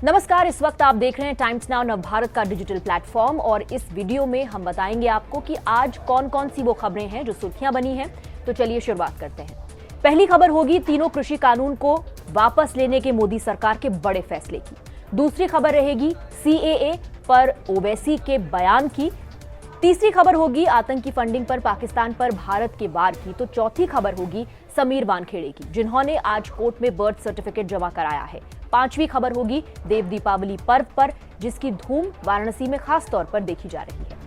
नमस्कार, इस वक्त आप देख रहे हैं टाइम्स नाउ नव भारत का डिजिटल प्लेटफॉर्म और इस वीडियो में हम बताएंगे आपको कि आज कौन कौन सी वो खबरें हैं जो सुर्खियां बनी हैं। तो चलिए शुरुआत करते हैं। पहली खबर होगी तीनों कृषि कानून को वापस लेने के मोदी सरकार के बड़े फैसले की। दूसरी खबर रहेगी सीएए पर ओवैसी के बयान की। तीसरी खबर होगी आतंकी फंडिंग पर पाकिस्तान पर भारत के वार की। तो चौथी खबर होगी समीर वानखेड़े की, जिन्होंने आज कोर्ट में बर्थ सर्टिफिकेट जमा कराया है। पांचवी खबर होगी देव दीपावली पर्व पर, जिसकी धूम वाराणसी में खास तौर पर देखी जा रही है।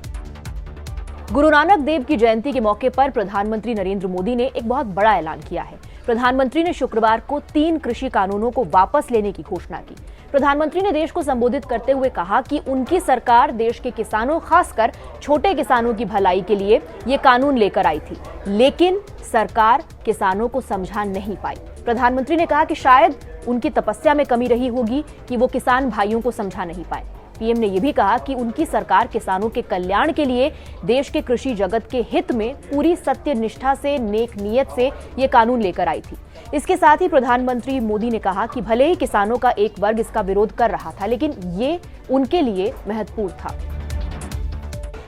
गुरु नानक देव की जयंती के मौके पर प्रधानमंत्री नरेंद्र मोदी ने एक बहुत बड़ा ऐलान किया है। प्रधानमंत्री ने शुक्रवार को 3 कृषि कानूनों को वापस लेने की घोषणा की। प्रधानमंत्री ने देश को संबोधित करते हुए कहा कि उनकी सरकार देश के किसानों, खासकर छोटे किसानों की भलाई के लिए ये कानून लेकर आई थी, लेकिन सरकार किसानों को समझा नहीं पाई। प्रधानमंत्री ने कहा कि शायद उनकी तपस्या में कमी रही होगी कि वो किसान भाइयों को समझा नहीं पाए। पीएम ने यह भी कहा कि उनकी सरकार किसानों के कल्याण के लिए देश के कृषि जगत के हित में पूरी सत्य निष्ठा से, नेक नीयत से ये कानून लेकर आई थी। इसके साथ ही प्रधानमंत्री मोदी ने कहा कि भले ही किसानों का एक वर्ग इसका विरोध कर रहा था, लेकिन ये उनके लिए महत्वपूर्ण था।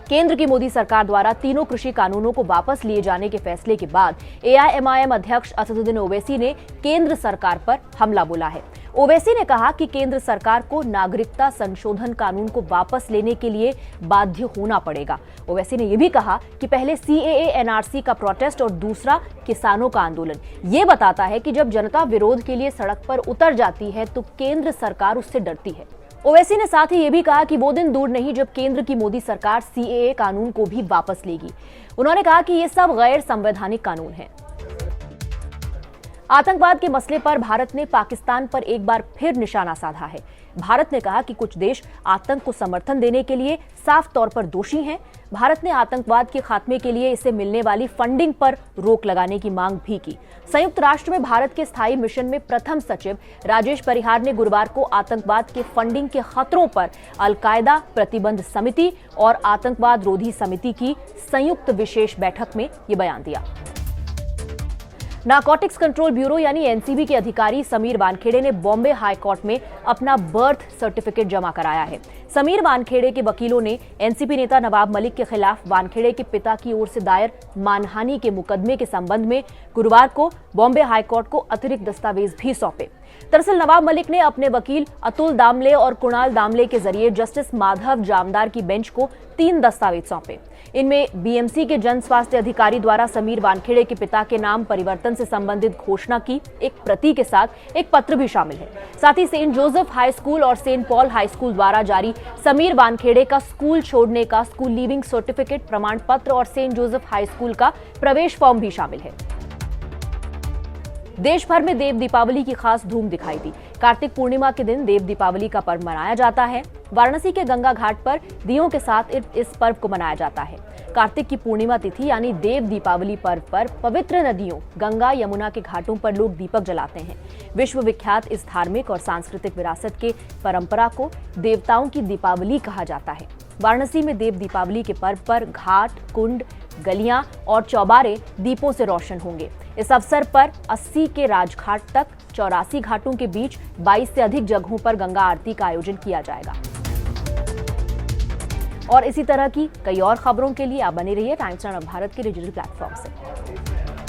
केंद्र की मोदी सरकार द्वारा तीनों कृषि कानूनों को वापस लिए जाने के फैसले के बाद एआईएमआईएम अध्यक्ष असदुद्दीन ओवैसी ने केंद्र सरकार पर हमला बोला है। ओवैसी ने कहा कि केंद्र सरकार को नागरिकता संशोधन कानून को वापस लेने के लिए बाध्य होना पड़ेगा। ओवैसी ने यह भी कहा कि पहले सीएए एनआरसी का प्रोटेस्ट और दूसरा किसानों का आंदोलन ये बताता है कि जब जनता विरोध के लिए सड़क पर उतर जाती है तो केंद्र सरकार उससे डरती है। ओवैसी ने साथ ही ये भी कहा कि वो दिन दूर नहीं जब केंद्र की मोदी सरकार सीएए कानून को भी वापस लेगी। उन्होंने कहा कि ये सब गैर संवैधानिक कानून हैं। आतंकवाद के मसले पर भारत ने पाकिस्तान पर एक बार फिर निशाना साधा है। भारत ने कहा कि कुछ देश आतंक को समर्थन देने के लिए साफ तौर पर दोषी हैं। भारत ने आतंकवाद के खात्मे के लिए इसे मिलने वाली फंडिंग पर रोक लगाने की मांग भी की। संयुक्त राष्ट्र में भारत के स्थायी मिशन में प्रथम सचिव राजेश परिहार ने गुरुवार को आतंकवाद के फंडिंग के खतरों पर अलकायदा प्रतिबंध समिति और आतंकवाद रोधी समिति की संयुक्त विशेष बैठक में ये बयान दिया। नारकोटिक्स कंट्रोल ब्यूरो यानी एनसीबी के अधिकारी समीर वानखेड़े ने बॉम्बे हाई कोर्ट में अपना बर्थ सर्टिफिकेट जमा कराया है। समीर वानखेड़े के वकीलों ने एनसीपी नेता नवाब मलिक के खिलाफ वानखेड़े के पिता की ओर से दायर मानहानि के मुकदमे के संबंध में गुरुवार को बॉम्बे हाई कोर्ट को अतिरिक्त दस्तावेज भी सौंपे। दरअसल नवाब मलिक ने अपने वकील अतुल दामले और कुणाल दामले के जरिए जस्टिस माधव जामदार की बेंच को 3 दस्तावेज सौंपे। इनमें बीएमसी के जन स्वास्थ्य अधिकारी द्वारा समीर वानखेड़े के पिता के नाम परिवर्तन से संबंधित घोषणा की एक प्रति के साथ एक पत्र भी शामिल है। साथ ही सेंट जोसेफ हाई स्कूल और सेंट पॉल हाई स्कूल द्वारा जारी समीर वानखेड़े का स्कूल छोड़ने का स्कूल लीविंग सर्टिफिकेट प्रमाण पत्र और सेंट जोसेफ हाई स्कूल का प्रवेश फॉर्म भी शामिल है। देश भर में देव दीपावली की खास धूम दिखाई दी। कार्तिक पूर्णिमा के दिन देव दीपावली का पर्व मनाया जाता है। वाराणसी के गंगा घाट पर दियों के साथ इस पर्व को मनाया जाता है। कार्तिक की पूर्णिमा तिथि यानी देव दीपावली पर्व पर पवित्र नदियों गंगा, यमुना के घाटों पर लोग दीपक जलाते हैं। विश्व विख्यात इस धार्मिक और सांस्कृतिक विरासत के परंपरा को देवताओं की दीपावली कहा जाता है। वाराणसी में देव दीपावली के पर्व पर घाट, कुंड, गलियां और चौबारे दीपों से रोशन होंगे। इस अवसर पर 80 के राजघाट तक 84 घाटों के बीच 22 से अधिक जगहों पर गंगा आरती का आयोजन किया जाएगा। और इसी तरह की कई और खबरों के लिए आप बने रहिए टाइम्स नाउ भारत के डिजिटल प्लेटफॉर्म से।